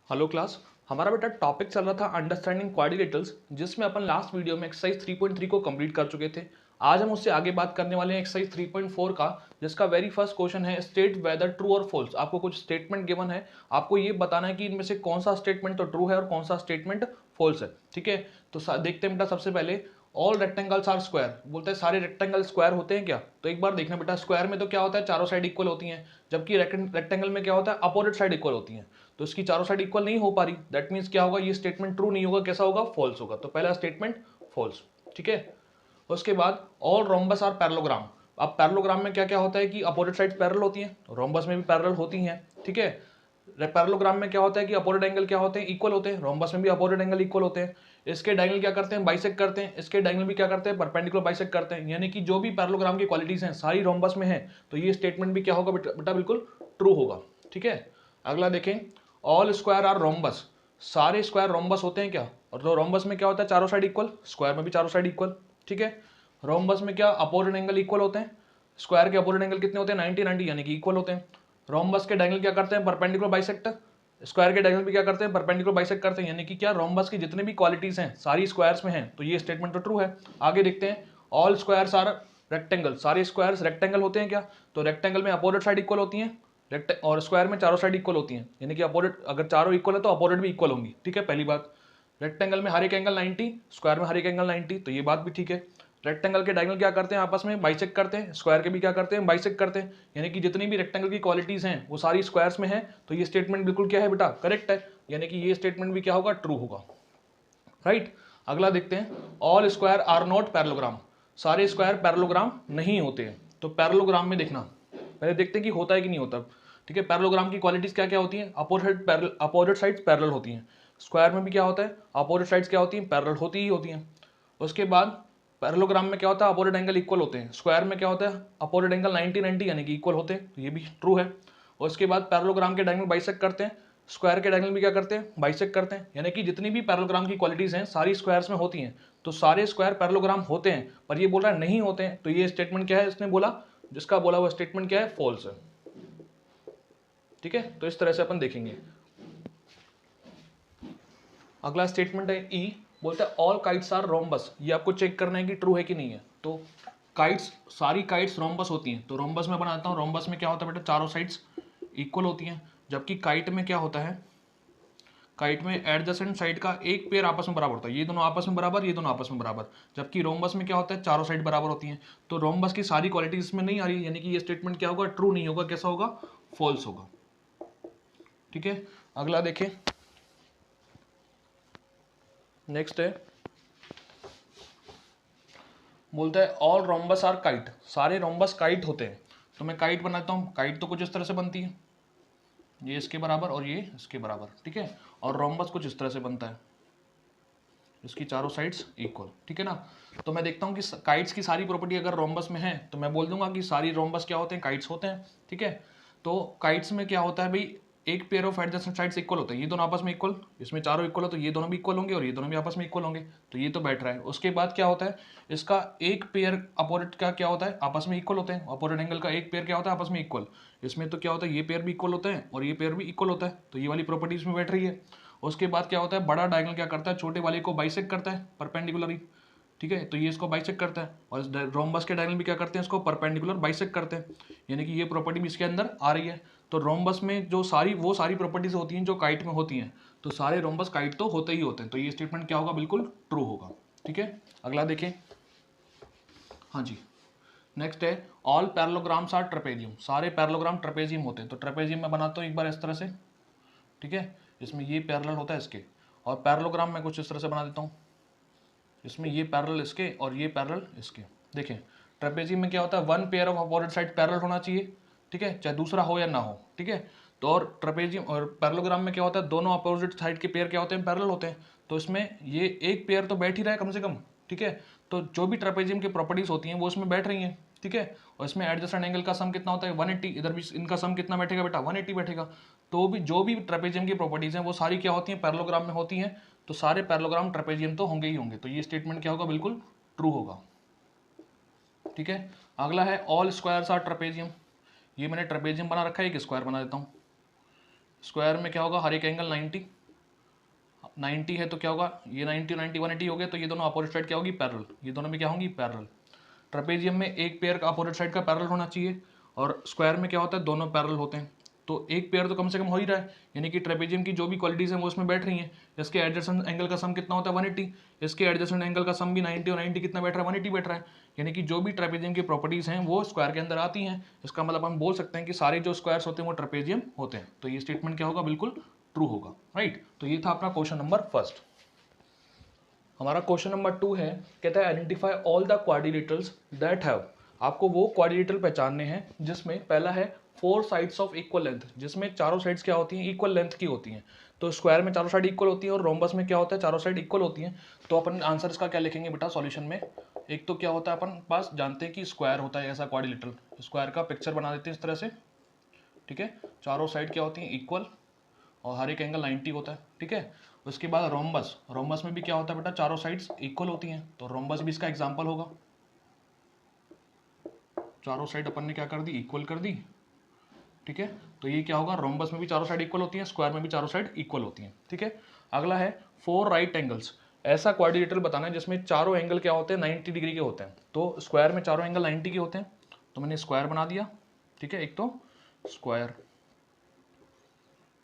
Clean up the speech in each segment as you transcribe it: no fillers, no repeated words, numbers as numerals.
Hello class. हमारा बेटा topic चल रहा था अंडरस्टैंडिंग क्वाड्रिलेटरल्स, जिसमें अपन लास्ट वीडियो में एक्सरसाइज 3.3 को कंप्लीट कर चुके थे। आज हम उससे आगे बात करने वाले हैं एक्सरसाइज 3.4 का, जिसका वेरी फर्स्ट क्वेश्चन है स्टेट वेदर ट्रू और फॉल्स। आपको कुछ स्टेटमेंट गिवन है, आपको ये बताना है कि इनमें से कौन सा स्टेटमेंट तो ट्रू है और कौन सा स्टेटमेंट फॉल्स है। ठीक है, तो देखते हैं बेटा। सबसे पहले ऑल रेक्टेंगल्स आर स्क्वायर, बोलते हैं सारे रेक्टेंगल स्क्वायर होते हैं क्या? तो एक बार देखना बेटा, स्क्वायर में तो क्या होता है, चारों साइड इक्वल होती हैं, जबकि रेक्टेंगल में क्या होता है, अपोजिट साइड इक्वल होती हैं। तो इसकी चारों साइड इक्वल नहीं हो पा रही, दैट मीन्स क्या होगा, ये स्टेटमेंट ट्रू नहीं होगा, कैसा होगा, फॉल्स होगा। तो पहला स्टेटमेंट फॉल्स। ठीक है, उसके बाद ऑल रोम्बस आर पैरेललोग्राम। अब पैरेललोग्राम में क्या क्या होता है कि अपोजिट साइड पैरेलल होती हैं, रोम्बस में भी पैरेलल होती हैं। ठीक है, पैरेललोग्राम में क्या होता है कि अपोजिट एंगल क्या होते हैं, इक्वल होते हैं। रोम्बस में भी अपोजिट एंगल इक्वल होते हैं। इसके डायगोनल क्या करते हैं, बाइसेक्ट करते हैं। इसके डायगोनल भी क्या करते हैं, परपेंडिकुलर बाइसेक्ट करते हैं। यानी कि जो भी पैरेललोग्राम की क्वालिटीज हैं सारी रोम्बस में है, तो ये स्टेटमेंट भी क्या होगा बेटा, बिल्कुल ट्रू होगा। ठीक है, अगला देखें, ऑल स्क्वायर आर रोम्बस। सारे स्क्वायर रोम्बस होते हैं क्या? और तो रोम्बस में क्या होता है, चारों साइड इक्वल, स्क्वायर में भी चारों साइड इक्वल। ठीक है, रोम्बस में क्या अपोजिट एंगल इक्वल होते हैं, स्क्वायर के अपोजिट एंगल कितने होते हैं, 90 90, यानी कि इक्वल होते हैं। रोम्बस के डायगोनल क्या करते हैं, परपेंडिकुलर बाइसेक्ट। स्क्वायर के डायगोनल भी क्या करते हैं, परपेंडिकुलर बाइसेक्ट करते हैं। यानी कि क्या, रोम्बस की जितनी भी क्वालिटीज हैं सारी स्क्वायर्स में हैं, तो ये स्टेटमेंट तो ट्रू है। आगे देखते हैं, ऑल स्क्वायर्स आर रेक्टेंगल। सारे स्क्वायर्स रेक्टेंगल होते हैं क्या? तो रेक्टेंगल में अपोजिट साइड इक्वल होती हैं, और स्क्वायर में चारों साइड इक्वल होती हैं। यानी कि अपोजिट, अगर चारों इक्वल है तो अपोजिट भी इक्वल होंगी। ठीक है, पहली बात। रेक्टेंगल में हर एक एंगल 90, स्क्वायर में हर एक एंगल 90, तो ये बात भी ठीक है। रेक्टेंगल के डायगोनल क्या करते हैं, आपस में बाइसेक्ट करते हैं। स्क्वायर के भी क्या करते हैं, बाइसेक्ट करते हैं। यानी कि जितनी भी रेक्टेंगल की क्वालिटीज हैं वो सारी स्क्वायर्स में हैं, तो ये स्टेटमेंट बिल्कुल क्या है बेटा, करेक्ट है। यानी कि ये स्टेटमेंट भी क्या होगा, ट्रू होगा। राइट, अगला देखते हैं, all square are not parallelogram. सारे स्क्वायर पैरेललोग्राम नहीं होते हैं। तो पैरेललोग्राम में देखना, पहले देखते हैं कि होता है कि नहीं होता। ठीक है, पैरेललोग्राम की क्वालिटीज क्या क्या होती हैं, अपोजिट साइड्स पैरेलल होती हैं। स्क्वायर में भी क्या होता है, अपोजिट साइड्स क्या होती हैं, पैरेलल होती ही होती हैं। उसके बाद पैरेललोग्राम में क्या होता है, अपोजिट एंगल इक्वल होते हैं। स्क्वायर में क्या होता है, अपोजिट एंगल 90 90, यानी कि इक्वल होते हैं, तो ये भी ट्रू है। और उसके बाद पैरेललोग्राम के डायगोनल बाइसेक्ट करते हैं। स्क्वायर के डायगोनल भी क्या करते हैं, बाइसेक्ट करते हैं। यानी कि जितनी भी पैरेललोग्राम की क्वालिटीज हैं सारी स्क्वायर्स में होती हैं, तो सारे स्क्वायर पैरेललोग्राम होते हैं। पर ये बोल रहा है नहीं होते हैं, तो ये स्टेटमेंट क्या है, इसने बोला, जिसका बोला हुआ स्टेटमेंट क्या है, फॉल्स है। ठीक है, तो इस तरह से अपन देखेंगे। अगला स्टेटमेंट है ई, बोलता है ऑल काइट्स आर रोम्बस। ये आपको चेक करना है कि ट्रू है कि नहीं है। तो काइट्स, सारी काइट्स रोम्बस होती हैं। तो रोम्बस में बनाता हूँ, रोम्बस में क्या होता है बेटा, चारों साइड्स इक्वल होती हैं। जबकि काइट में क्या होता है, काइट में एडजेसेंट साइड का एक पेयर आपस में बराबर होता है। ये दोनों आपस में बराबर, ये दोनों आपस में बराबर। जबकि रोम्बस में क्या होता है, चारों साइड बराबर होती हैं। तो रोम्बस की सारी क्वालिटी इसमें नहीं आ रही, यानी कि ये स्टेटमेंट क्या होगा, ट्रू नहीं होगा, कैसा होगा, फॉल्स होगा। ठीक है, अगला देखें, नेक्स्ट है, बोलता है ऑल रोम्बस आर काइट। सारे रोम्बस काइट होते हैं। तो मैं काइट बनाता हूँ, काइट तो कुछ इस तरह से बनती है, ये इसके बराबर और ये इसके बराबर। ठीक है, और रोम्बस कुछ इस तरह से बनता है, इसकी चारों साइड्स इक्वल। ठीक है ना। तो मैं देखता हूँ कि काइट्स की सारी प्रॉपर्टी अगर रोम्बस में है, तो मैं बोल दूंगा कि सारी रोम्बस क्या होते हैं, काइट्स होते हैं। ठीक है, तो काइट्स में क्या होता है भाई, एक pair of adjacent sides equal होता है। ये दोनों आपस में इक्वल, इसमें चारों इक्वल हो तो ये दोनों भी इक्वल होंगे, और ये दोनों भी आपस में इक्वल होंगे, तो ये तो बैठ रहा है। उसके बाद क्या होता है, इसका एक पेयर अपोजिट का क्या होता है, आपस में इक्वल होते हैं। अपोजिट एंगल का एक पेयर क्या होता है, आपस में इक्वल। इसमें तो क्या होता है, ये पेयर भी इक्वल होता है और ये पेयर भी इक्वल होता है, तो ये वाली प्रॉपर्टी इसमें बैठ रही है। उसके बाद क्या होता है, बड़ा डायगोनल क्या करता है, छोटे वाले को बाइसेक्ट करता है परपेंडिकुलरली। ठीक है, तो ये इसको बाइसेक्ट करता है, और रोम्बस के डायगोनल भी क्या करते हैं, इसको परपेंडिकुलर बाइसेक्ट करते हैं। यानी कि ये प्रॉपर्टी भी इसके अंदर आ रही है। तो रोम्बस में जो सारी प्रॉपर्टीज होती हैं जो काइट में होती हैं, तो सारे रोम्बस काइट तो होते ही होते हैं। तो ये स्टेटमेंट क्या होगा, बिल्कुल ट्रू होगा। ठीक है, अगला देखें, हाँ जी, नेक्स्ट है ऑल पैरेललोग्राम्स आर ट्रेपेजियम। सारे पैरेललोग्राम ट्रेपेजियम होते हैं। तो ट्रेपेजियम में बनाता हूँ एक बार इस तरह से। ठीक है, इसमें ये पैरेलल होता है इसके, और पैरेललोग्राम में कुछ इस तरह से बना देता हूँ, इसमें ये पैरेलल इसके और ये पैरेलल इसके। देखें, ट्रेपेजियम में क्या होता है, one pair of opposite side parallel होना चाहिए। ठीक है, चाहे दूसरा हो या ना हो। ठीक है, तो और ट्रेपेजियम और पैरेललोग्राम में क्या होता है, दोनों अपोजिट साइड के पेयर क्या होते हैं, पैरेलल होते हैं। तो इसमें ये एक पेयर तो बैठ ही रहा है कम से कम। ठीक है, तो जो भी ट्रेपेजियम की प्रॉपर्टीज होती हैं वो इसमें बैठ रही हैं। ठीक है, और इसमें एडजस्टेंट एंगल का सम कितना होता है, 180। इधर भी इनका सम कितना बैठेगा बेटा, 180 बैठेगा। तो भी जो भी ट्रेपेजियम की प्रॉपर्टीज हैं वो सारी क्या होती हैं, पैरेललोग्राम में होती हैं। तो सारे पैरेललोग्राम ट्रेपेजियम तो होंगे ही होंगे। तो ये स्टेटमेंट क्या होगा, बिल्कुल ट्रू होगा। ठीक है, अगला है ऑल स्क्वायर्स आर ट्रेपेजियम। ये मैंने ट्रेपेजियम बना रखा है, एक स्क्वायर बना देता हूँ। स्क्वायर में क्या होगा, हर एक एंगल 90, 90 है तो क्या होगा, ये 90 और 90 180 हो गया, तो ये दोनों अपोजिट साइड क्या होगी, पैरेलल, ये दोनों में क्या होंगी, पैरेलल। ट्रेपेजियम में एक पेयर का अपोजिट साइड का पैरेलल होना चाहिए, और स्क्वायर में क्या होता है, दोनों पैरेलल होते हैं, तो एक पेयर तो कम से कम हो ही रहा है, यानी कि ट्रेपेजियम की जो भी क्वालिटीज हैं वो इसमें बैठ रही हैं। इसके एडजेसेंट एंगल का सम कितना होता है, 180, इसके एडजेसेंट एंगल का सम भी 90 और 90 कितना बैठ रहा है, 180 बैठ रहा है, यानी कि जो भी ट्रेपेजियम की प्रॉपर्टीज हैं वो स्क्वायर के अंदर आती हैं। इसका मतलब हम बोल सकते हैं कि सारे जो स्क्वायर्स होते हैं वो ट्रेपेजियम होते हैं, तो ये स्टेटमेंट क्या होगा, बिल्कुल ट्रू होगा, राइट। तो ये था अपना क्वेश्चन नंबर फर्स्ट। हमारा क्वेश्चन नंबर 2 है, कहता है identify all the quadrilaterals that have, आपको वो क्वाड्रिलेटरल पहचानने हैं जिसमें पहला है 4 साइड्स ऑफ इक्वल लेंथ, जिसमें चारों साइड्स क्या होती हैं, इक्वल लेंथ की होती हैं। तो स्क्वायर में चारों साइड इक्वल होती है और रोम्बस में क्या होता है, चारों साइड इक्वल होती हैं। तो अपन आंसर इसका क्या लिखेंगे बेटा सॉल्यूशन में, एक तो क्या होता है अपन पास जानते हैं कि स्क्वायर होता है ऐसा क्वाड्रिलेटरल, स्क्वायर का पिक्चर बना देते हैं इस तरह से, ठीक है, चारों साइड क्या होती हैं, इक्वल, और हर एक एंगल 90 होता है, ठीक है। उसके बाद रोम्बस, रोम्बस में भी क्या होता है बेटा, चारों साइड्स इक्वल होती हैं, तो रोम्बस भी इसका एग्जांपल होगा, चारों साइड अपन ने क्या कर दी, इक्वल कर दी, ठीक है। तो ये क्या होगा, रोम्बस में भी चारों साइड इक्वल होती हैं, स्क्वायर में भी चारों साइड इक्वल होती हैं, ठीक है। अगला है 4 राइट एंगल्स, ऐसा क्वाड्रिलेटरल बताना है जिसमें चारों एंगल क्या होते हैं, 90 डिग्री के होते हैं। तो स्क्वायर में चारों एंगल 90 के होते हैं, तो मैंने स्क्वायर बना दिया, ठीक है, एक तो स्क्वायर,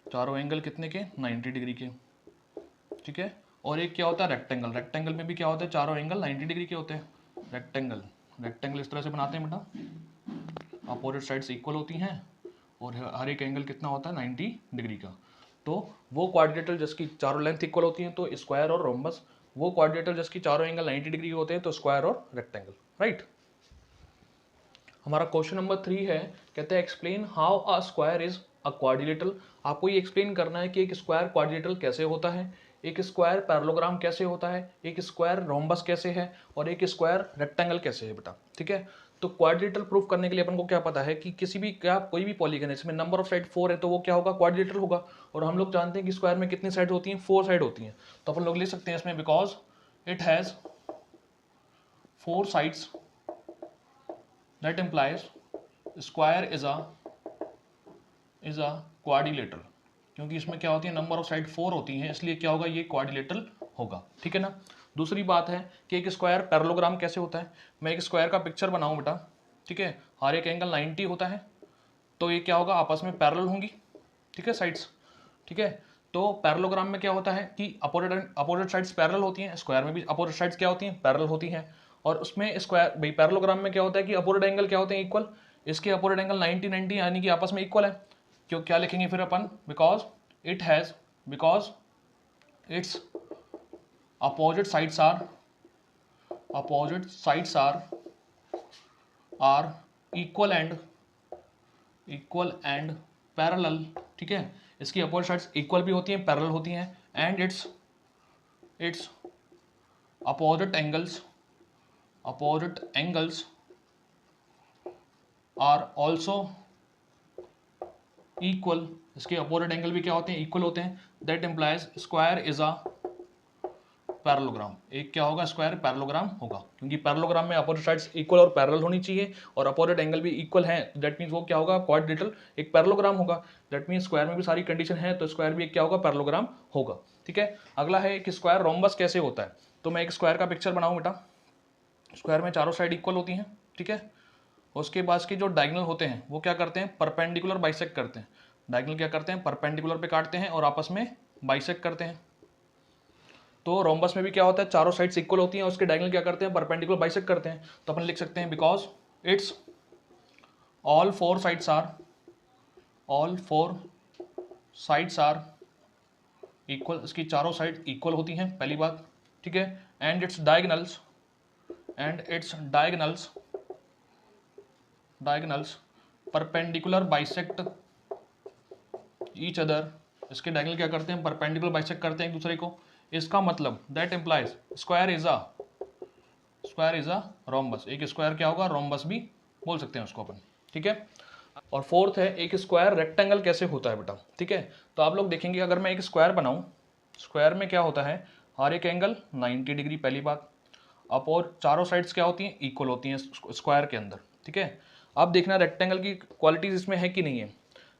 चारों एंगल कितने के, 90 डिग्री के, ठीक है। और एक क्या होता है रेक्टेंगल, रेक्टेंगल में भी क्या होता है, चारों एंगल 90 डिग्री के होते हैं, रेक्टेंगल, रेक्टेंगल इस तरह से बनाते हैं बेटा, अपोजिट साइड्स इक्वल होती हैं और हर एक एंगल कितना होता है, 90 डिग्री का। तो वो क्वाड्रिलेटरल जिसकी चारों लेंथ इक्वल होती हैं, तो स्क्वायर और रोम्बस, वो क्वाड्रिलेटरल जिसकी चारों एंगल 90 डिग्री के होते हैं, तो स्क्वायर और रेक्टेंगल, राइट। हमारा क्वेश्चन नंबर 3 है, कहते हैं explain how a square is a quadrilateral, आपको ये एक्सप्लेन करना है कि एक स्क्वायर क्वाड्रिलेटरल कैसे होता है, एक स्क्वायर पैरेललोग्राम कैसे होता है, एक स्क्वायर रोम्बस कैसे है, और एक स्क्वायर रेक्टेंगल कैसे है बेटा, ठीक है। तो क्वाड्रिलेटरल प्रूफ करने के लिए अपन को क्या पता है कि किसी भी क्या कोई भी पॉलीगन है इसमें नंबर ऑफ साइड 4 है तो वो क्या होगा, क्वाड्रिलेटरल होगा। और हम लोग जानते हैं कि स्क्वायर में कितनी साइड होती हैं, 4 साइड होती हैं, तो अपन लोग लिख सकते हैं इसमें because it has 4 sides that implies square is a quadrilateral, क्योंकि इसमें क्या होती है, नंबर ऑफ साइड 4 होती हैं, इसलिए क्या होगा, ये क्वाड्रिलेटरल होगा, ठीक है ना। दूसरी बात है कि एक स्क्वायर पैरेललोग्राम कैसे होता है, मैं एक स्क्वायर का पिक्चर बनाऊं बेटा, ठीक है, हर एक एंगल 90 होता है, तो ये क्या होगा, आपस में पैरेलल होंगी, ठीक है, साइड्स, ठीक है। तो पैरेललोग्राम में क्या होता है कि अपोजिट साइड्स पैरेलल होती हैं, स्क्वायर में भी अपोजिट साइड्स क्या होती हैं, पैरेलल होती हैं। और उसमें स्क्वायर भाई पैरेललोग्राम में क्या होता है कि अपोजिट एंगल क्या होते हैं, इक्वल, इसके अपोजिट एंगल 90 90 यानी कि आपस में इक्वल है। क्यों, क्या लिखेंगे फिर अपन, because it's opposite sides are equal and parallel, ठीक है, इसकी अपोजिट साइड्स इक्वल भी होती हैं, पैरेलल होती हैं, and its opposite angles are also equal, इसके अपोजिट एंगल भी क्या होते हैं, इक्वल होते हैं, that implies square is a parallelogram, एक क्या होगा, स्क्वायर पैरेललोग्राम होगा, क्योंकि पैरेललोग्राम में अपोजिट साइड्स इक्वल और पैरेलल होनी चाहिए और अपोजिट एंगल भी इक्वल है, दैट मींस वो क्या होगा, क्वाड्रिलेटरल एक पैरेललोग्राम होगा, दैट मींस स्क्वायर में भी सारी कंडीशन है तो स्क्वायर भी एक क्या होगा, पैरेललोग्राम होगा, ठीक है। अगला है कि स्क्वायर रोम्बस कैसे होता है, तो मैं एक स्क्वायर का पिक्चर बनाऊं बेटा, स्क्वायर में चारों साइड इक्वल होती हैं, ठीक है। उसके बाद के जो डायगोनल होते हैं वो क्या करते हैं, परपेंडिकुलर बाइसेक्ट करते हैं, डायगोनल क्या करते हैं, परपेंडिकुलर पे काटते हैं और आपस में बाइसेक्ट करते हैं। तो रोम्बस में भी क्या होता है, चारों साइड्स इक्वल होती हैं, उसके डायगोनल क्या करते हैं, परपेंडिकुलर बाइसेक्ट करते हैं, तो अपन लिख सकते हैं because its all four sides are equal, इसकी चारों साइड इक्वल होती हैं, पहली बात, ठीक है। And it's diagonals perpendicular bisect each other, इसके डायगोनल क्या करते हैं, परपेंडिकुलर बाइसेक्ट करते हैं एक दूसरे को। इसका मतलब that implies square is a rhombus, एक स्क्वायर क्या होगा, रोम्बस भी बोल सकते हैं उसको अपन, ठीक है। और फोर्थ है एक स्क्वायर रेक्टेंगल कैसे होता है बेटा, ठीक है। तो आप लोग देखेंगे अगर मैं एक स्क्वायर बनाऊं, स्क्वायर में क्या होता है, हर एक एंगल 90 डिग्री, पहली बात, अब और चारों साइड्स क्या होती हैं, इक्वल होती हैं स्क्वायर के अंदर, ठीक है। अब देखना रेक्टेंगल की क्वालिटीज इसमें है कि नहीं है।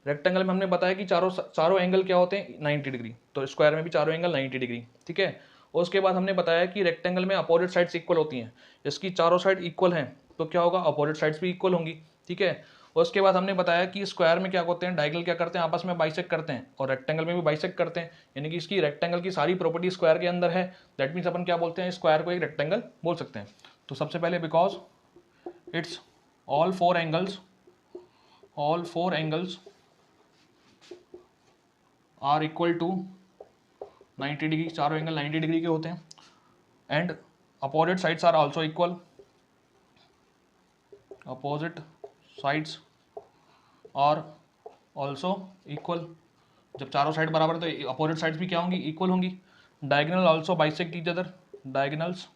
रेक्टेंगल में हमने बताया कि चारों एंगल क्या होते हैं 90 डिग्री, तो स्क्वायर में भी चारों एंगल 90 डिग्री, ठीक है। उसके बाद हमने बताया कि रेक्टेंगल में अपोजिट साइड्स इक्वल होती हैं, इसकी चारों साइड इक्वल हैं तो क्या होगा, अपोजिट साइड्स भी इक्वल होंगी, ठीक है। उसके बाद हमने बताया कि स्क्वायर में क्या होते हैं, डायगोनल क्या करते हैं, आपस में बाइसेक्ट करते हैं, और रेक्टेंगल में भी बाइसेक्ट करते हैं, यानी कि इसकी रेक्टेंगल की सारी प्रॉपर्टी स्क्वायर के अंदर है। दैट मीन्स अपन क्या बोलते हैं, स्क्वायर को एक रेक्टेंगल बोल सकते हैं। तो सबसे पहले because its all four angles are equal to 90 degree, चारों एंगल 90 डिग्री के होते हैं, and opposite sides are also equal, opposite sides are also equal. जब चारों साइड बराबर है तो अपोजिट साइड्स भी क्या होंगी, इक्वल होंगी। Diagonal also bisect each other, diagonals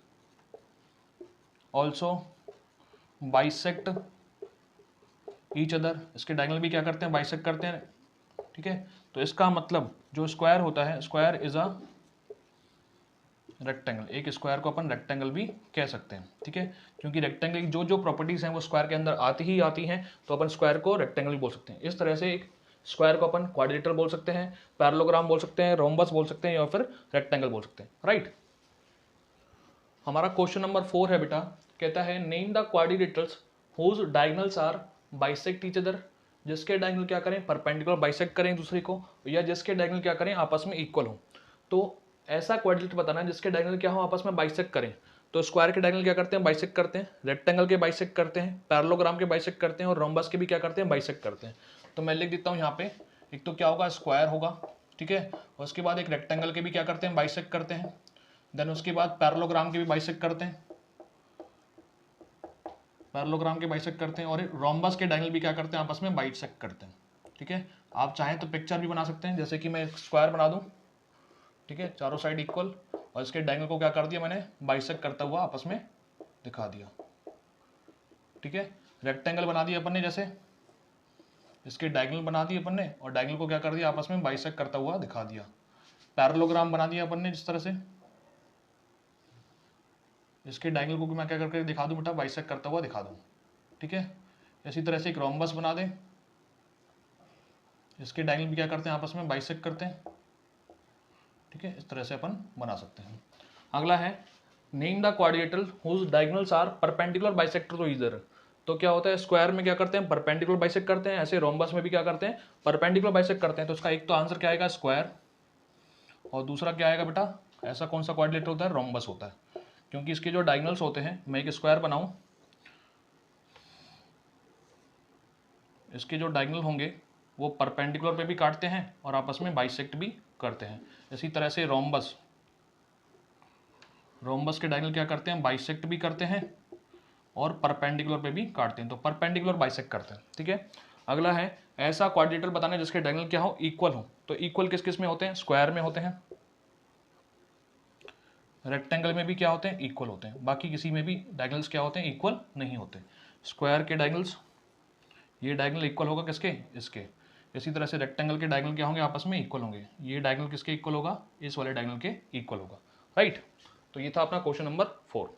also bisect each other, इसके डायगोनल भी क्या करते हैं, बाइसेक्ट करते हैं, ठीक है। तो इसका मतलब जो स्क्वायर होता है, स्क्वायर इज अ रेक्टेंगल, एक स्क्वायर को अपन रेक्टेंगल भी कह सकते हैं, ठीक है, क्योंकि रेक्टेंगल की जो जो प्रॉपर्टीज हैं वो स्क्वायर के अंदर आती हैं, तो अपन स्क्वायर को रेक्टेंगल भी बोल सकते हैं। इस तरह से एक स्क्वायर को अपन क्वाड्रिलेटरल बोल सकते हैं, पैरेललोग्राम बोल सकते हैं, रोम्बस बोल सकते हैं, या फिर रेक्टेंगल बोल सकते हैं, राइट। हमारा क्वेश्चन नंबर 4 है बेटा, कहता है name the quadrilaterals whose diagonals are bisect each other, जिसके डायगोनल क्या करें, परपेंडिकुलर बाइसेक्ट करें दूसरे को, या जिसके डायगोनल क्या करें, आपस में इक्वल हो। तो ऐसा क्वाड्रिलेटर बताना है जिसके डायगोनल क्या हो, आपस में बाइसेक्ट करें। तो स्क्वायर के डायगोनल क्या करते हैं, बाइसेक्ट करते हैं, रेक्टेंगल के बाइसेक्ट करते हैं, पैरेललोग्राम के बाइसेक्ट करते हैं, और रोम्बस के भी क्या करते हैं, बाइसेक्ट करते हैं। तो मैं लिख देता हूँ यहाँ पे, एक तो क्या होगा, स्क्वायर होगा, ठीक है, और उसके बाद एक रेक्टेंगल के भी क्या करते हैं, बाइसेक्ट करते हैं, देन उसके बाद पैरेललोग्राम के भी बाइसेक्ट करते हैं, पैरेललोग्राम के बाइसेक्ट करते हैं, और रोम्बस के डायगोनल भी क्या करते हैं, आपस में बाइसेक्ट करते हैं, ठीक है। आप चाहें तो पिक्चर भी बना सकते हैं, जैसे कि मैं एक स्क्वायर बना दूं, ठीक है, चारों साइड इक्वल, और इसके डायगोनल को क्या कर दिया मैंने, बाइसेक्ट करता हुआ आपस में दिखा दिया, ठीक है। रेक्टेंगल बना दिया अपन ने, जैसे इसके डायगोनल बना दिए अपन ने, और डायगोनल को क्या कर दिया, आपस में बाइसेक्ट करता हुआ दिखा दिया। पैरेललोग्राम बना दिया अपन ने जिस तरह से, इसके डायगोनल को मैं क्या करके दिखा दूं बेटा, बाइसेक्ट करता हुआ दिखा दूं, ठीक है। इसी तरह से एक रोम्बस बना दें, इसके डायगोनल भी क्या करते हैं, आपस में बाइसेक्ट करते हैं, ठीक है। इस तरह से अपन बना सकते हैं। अगला है name the quadrilateral whose diagonals are perpendicular bisector to each other. तो क्या होता है, स्क्वायर में क्या करते हैं, परपेंडिकुलर बाइसेक्ट करते हैं, ऐसे रोम्बस में भी क्या करते हैं, परपेंडिकुलर बाइसेक्ट करते हैं। तो इसका एक तो आंसर क्या आएगा, स्क्वायर, और दूसरा क्या आएगा बेटा, ऐसा कौन सा क्वाड्रिलेटर होता है, रोम्बस होता है, क्योंकि इसके जो डायगोनल्स होते हैं, मैं एक स्क्वायर बनाऊं, इसके जो डायगोनल होंगे वो परपेंडिकुलर पे भी काटते हैं और आपस में बाइसेक्ट भी करते हैं। इसी तरह से रोम्बस के डायगोनल क्या करते हैं, बाइसेक्ट भी करते हैं और परपेंडिकुलर पे भी काटते हैं, तो परपेंडिकुलर बाइसेक्ट करते हैं, ठीक है। अगला है ऐसा क्वाड्रिलेटरल बताना है जिसके डायगोनल क्या हो, इक्वल हो। तो इक्वल किस किस में होते हैं, स्क्वायर में होते हैं, रेक्टेंगल में भी क्या होते हैं, इक्वल होते हैं, बाकी किसी में भी डायगोनल्स क्या होते हैं, इक्वल नहीं होते। स्क्वायर के डायगोनल्स, ये डायगोनल इक्वल होगा किसके, इसके। इसी तरह से रेक्टेंगल के डायगोनल क्या होंगे, आपस में इक्वल होंगे, ये डायगोनल किसके इक्वल होगा, इस वाले डायगोनल के इक्वल होगा, राइट। तो ये था अपना क्वेश्चन नंबर 4।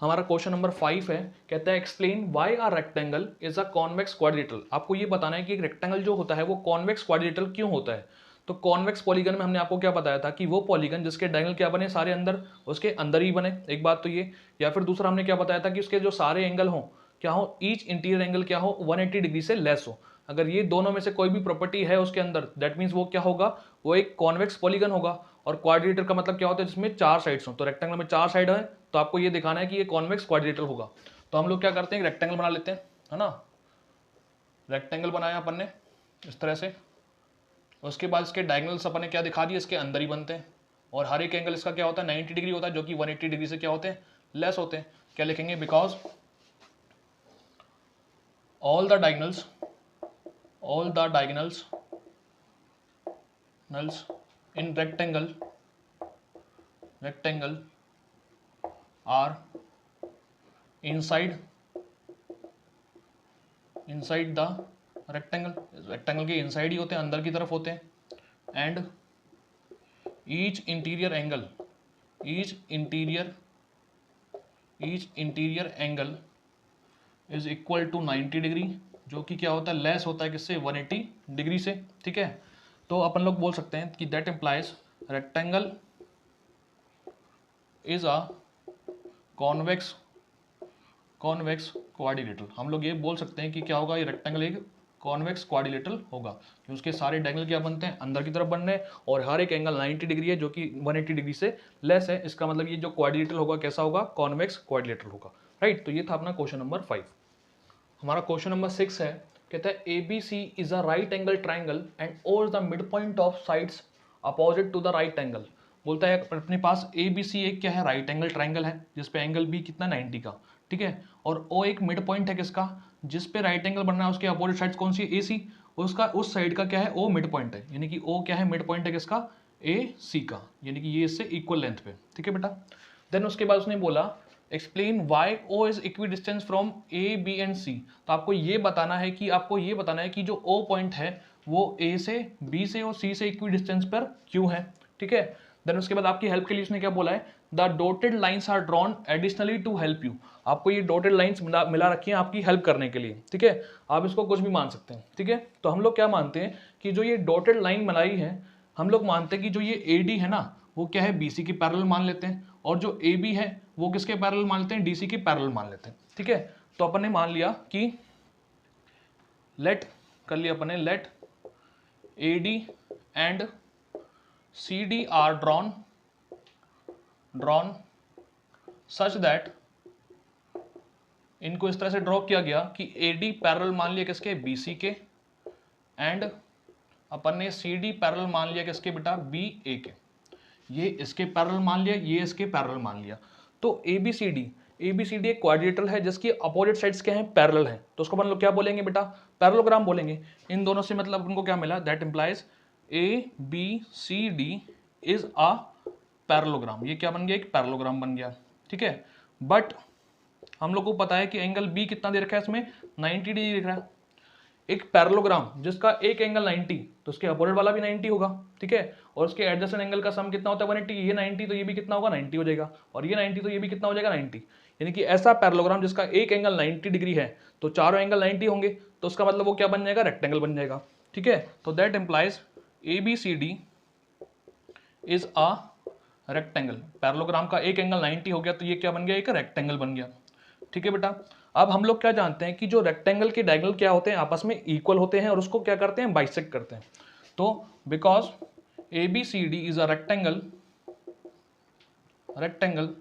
हमारा क्वेश्चन नंबर 5 है, कहता है explain why are rectangle is a convex quadrilateral. आपको ये बताना है कि एक रेक्टेंगल जो होता है वो कॉन्वेक्स क्वाड्रिलेटरल क्यों होता है। तो कॉन्वेक्स पॉलीगन में हमने आपको क्या बताया था कि वो पॉलीगन जिसके डायगोनल क्या बने, सारे अंदर, उसके अंदर ही बने, एक बात तो ये। या फिर दूसरा हमने क्या बताया था कि उसके जो सारे एंगल हो क्या हो, ईच इंटीरियर एंगल क्या हो 180 डिग्री से लेस हो। अगर ये दोनों में से कोई भी प्रॉपर्टी है उसके अंदर, दैट मीन्स वो क्या होगा, वो एक कॉन्वेक्स पॉलीगन होगा। और क्वाड्रिलेटर का मतलब क्या होता है, जिसमें 4 साइड्स हो। तो रेक्टेंगल में 4 साइड है, तो आपको ये दिखाना है कि ये कॉन्वेक्स क्वाड्रिलेटर होगा। तो हम लोग क्या करते हैं, रेक्टेंगल बना लेते हैं, है ना। रेक्टेंगल बनाया अपन ने इस तरह से, उसके बाद इसके डायगोनल्स अपन ने क्या दिखा दिया, इसके अंदर ही बनते हैं, और हर एक एंगल इसका क्या होता है, 90 डिग्री होता है, जो कि 180 डिग्री से क्या होते हैं, लेस होते हैं। क्या लिखेंगे, because all the diagonals in rectangle are inside the rectangle के inside ही होते हैं, अंदर की तरफ होते हैं, and each interior angle is equal to 90 degree, जो कि क्या होता है, लेस होता है किससे, 180 डिग्री से, ठीक है। तो अपन लोग बोल सकते हैं कि that implies rectangle is a convex quadrilateral. हम लोग ये बोल सकते हैं कि क्या होगा, ये रेक्टेंगल एक कॉन्वेक्स क्वाड्रिलेटरल होगा, कि उसके सारे डायगोनल क्या बनते हैं, अंदर की तरफ बन रहे हैं, और हर एक एंगल 90 डिग्री है जो कि 180 डिग्री से लेस है। इसका मतलब ये जो क्वाड्रिलेटरल होगा कैसा होगा, कॉन्वेक्स क्वाड्रिलेटरल होगा, राइट। तो ये था अपना क्वेश्चन नंबर 5। हमारा क्वेश्चन नंबर 6 है, कहता है ABC is a right angle triangle and O is the mid point of sides opposite to the right angle. बोलता है अपने पास ABC एक क्या है, राइट एंगल ट्राइंगल है जिसपे एंगल B कितना 90 का, ठीक है, और O एक मिड पॉइंट है किसका, जिसपे राइट एंगल बन रहा है, उसके अपोजिट साइड्स कौन सी है, AC, उसका उस साइड का क्या है, O मिड पॉइंट है, यानी कि O क्या है, मिड पॉइंट है किसका, AC का, यानी कि ये इससे इक्वल लेंथ पे, ठीक है बेटा। देन उसके बाद उसने बोला explain why O is equidistance from A B and C. तो आपको ये बताना है कि जो ओ पॉइंट है वो ए से बी से और सी से इक्वी डिस्टेंस पर क्यों है, ठीक है। देन उसके बाद आपकी हेल्प के लिए उसने क्या बोला है, the dotted lines are drawn additionally to help you. आपको ये डॉटेड लाइन्स मिला रखी हैं आपकी हेल्प करने के लिए, ठीक है। आप इसको कुछ भी मान सकते हैं, ठीक है। तो हम लोग क्या मानते हैं कि जो ये डॉटेड लाइन बनाई है, हम लोग मानते हैं कि जो ये ए डी है ना, वो क्या है, BC की पैरेलल मान लेते हैं, और जो AB है वो किसके पैरेलल मान लेते हैं, DC की पैरेलल मान लेते हैं, ठीक है। तो अपन ने मान लिया कि let AD and CD are drawn such that, इनको इस तरह से ड्रॉ किया गया कि AD पैरेलल मान लिया किसके, BC के, एंड अपन ने CD पैरेलल मान लिया किसके बेटा, BA के। ये इसके पैरेलल मान लिया, ये इसके पैरेलल मान लिया। तो ABCD एक क्वाड्रिलेटरल है जिसकी अपोजिट साइड्स क्या हैं, पैरेलल हैं, तो उसको अपन लोग क्या बोलेंगे बेटा, पैरेललोग्राम बोलेंगे। इन दोनों से मतलब उनको क्या मिला, that implies ABCD is a parallelogram. ये क्या बन गया, एक पैरेललोग्राम बन गया, ठीक है। बट हम लोग को पता है कि एंगल B कितना दे रखा है, इसमें 90 डिग्री दिख रहा है। एक पैरेललोग्राम जिसका एक एंगल 90, तो उसके अपोजिट वाला भी 90 होगा, ठीक है, और उसके एडजेसेंट एंगल का सम कितना होता है 180, ये 90 तो ये भी कितना होगा 90 हो जाएगा, और ये 90 तो ये भी कितना हो जाएगा 90। यानी कि ऐसा पैरेललोग्राम जिसका एक एंगल 90 डिग्री है तो चारों एंगल 90 होंगे, तो उसका मतलब वो क्या बन जाएगा, रेक्टेंगल बन जाएगा, ठीक है। तो that implies ABCD is a rectangle. Parallelogram का एक एंगल 90 हो गया तो ये क्या बन गया, एक रेक्टेंगल बन गया, ठीक है बेटा। अब हम लोग क्या जानते हैं कि जो रेक्टेंगल के डायगोनल क्या होते हैं, आपस में इक्वल होते हैं और उसको क्या करते हैं, बाइसेक्ट करते हैं। तो because ABCD is a rectangle,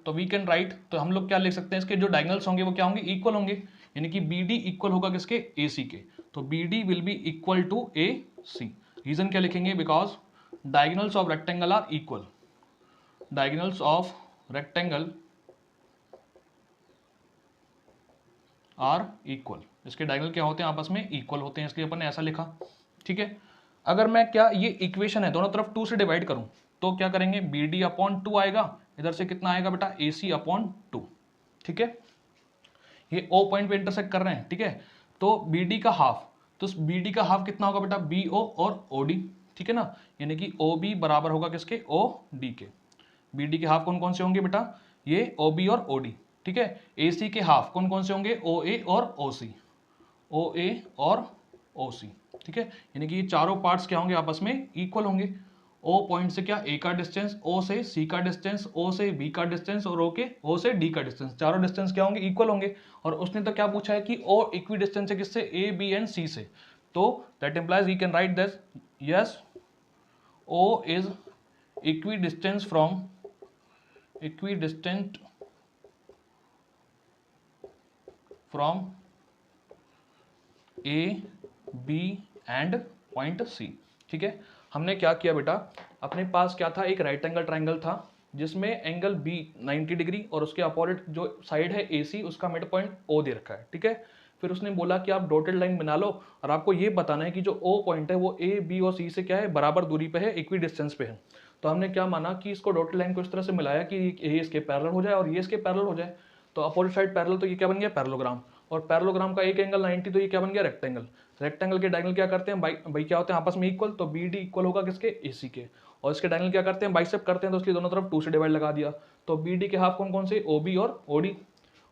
तो वी कैन राइट, तो हम लोग क्या लिख सकते हैं, इसके जो डायगोनल्स होंगे वो क्या होंगे, इक्वल होंगे, यानी कि BD इक्वल होगा किसके, AC के। तो BD will be equal to AC। Reason क्या लिखेंगे, because diagonals of rectangle are equal, diagonals of rectangle are equal. इसके डायगोनल क्या होते हैं, आपस में इक्वल होते हैं, इसलिए अपन ने ऐसा लिखा, ठीक है। अगर मैं क्या, ये इक्वेशन है, दोनों तरफ 2 से डिवाइड करूं तो क्या करेंगे, BD अपॉन 2 आएगा, इधर से कितना आएगा बेटा, AC अपॉन 2, ठीक है। ये O पॉइंट पे इंटरसेक्ट कर रहे हैं, ठीक है। तो BD का हाफ, तो BD का हाफ कितना होगा बेटा, BO और OD, ठीक है ना, यानी कि OB बराबर होगा किसके, OD के। BD के हाफ कौन कौन से होंगे बेटा, ये OB और OD, ठीक है। AC के हाफ कौन कौन से होंगे, OA और OC, ठीक है। यानी कि ये चारों पार्ट्स क्या होंगे, आपस में इक्वल होंगे। O पॉइंट से क्या, A का डिस्टेंस, O से C का डिस्टेंस, O से B का डिस्टेंस और O से D का डिस्टेंस, चारों डिस्टेंस क्या होंगे, इक्वल होंगे। और उसने तो क्या पूछा है कि O इक्वी डिस्टेंस है किससे, A B एंड C से। तो that implies we can write this, yes O is equidistance from A B and point C, ठीक है। हमने क्या किया बेटा, अपने पास क्या था, एक राइट एंगल ट्राइंगल था जिसमें एंगल B 90 डिग्री और उसके अपोजिट जो साइड है AC, उसका मिड पॉइंट O दे रखा है, ठीक है। फिर उसने बोला कि आप डॉटेड लाइन बना लो और आपको ये बताना है कि जो O पॉइंट है वो A B और C से क्या है, बराबर दूरी पे है, इक्वी डिस्टेंस पे है। तो हमने क्या माना कि इसको डॉटेड लाइन को इस तरह से मिलाया कि ये इसके पैरेलल हो जाए और ये इसके पैरेलल हो जाए। तो अपोजिट साइड पैरेलल, तो ये क्या बन गया, पैरेललोग्राम, और पैरेललोग्राम का एक एंगल 90, तो ये क्या बन गया, रेक्टेंगल। रेक्टेंगल के डायगोनल क्या करते हैं, भाई क्या होते हैं, आपस में इक्वल, तो BD इक्वल होगा किसके, AC के, और इसके डायगोनल क्या करते हैं, बाइसेप्ट करते हैं, तो इसलिए दोनों तरफ 2 से डिवाइड लगा दिया। तो BD के हाफ कौन कौन से, OB और OD,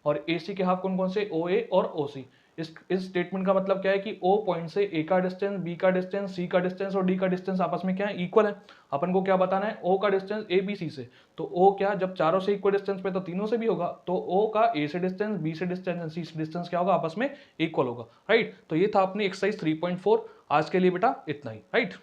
और AC के हाफ कौन कौन से, OA और OC। इस स्टेटमेंट का मतलब क्या है कि ओ पॉइंट से ए का डिस्टेंस, बी का डिस्टेंस, सी का डिस्टेंस और डी का डिस्टेंस आपस में क्या है, इक्वल है। अपन को क्या बताना है, ओ का डिस्टेंस ए बी सी से, तो ओ क्या, जब चारों से इक्वल डिस्टेंस पे तो तीनों से भी होगा, तो ओ का ए से डिस्टेंस, बी से डिस्टेंस, सी से डिस्टेंस क्या होगा, आपस में इक्वल होगा, राइट। तो ये था अपनी एक्सरसाइज 3.4। आज के लिए बेटा इतना ही, राइट।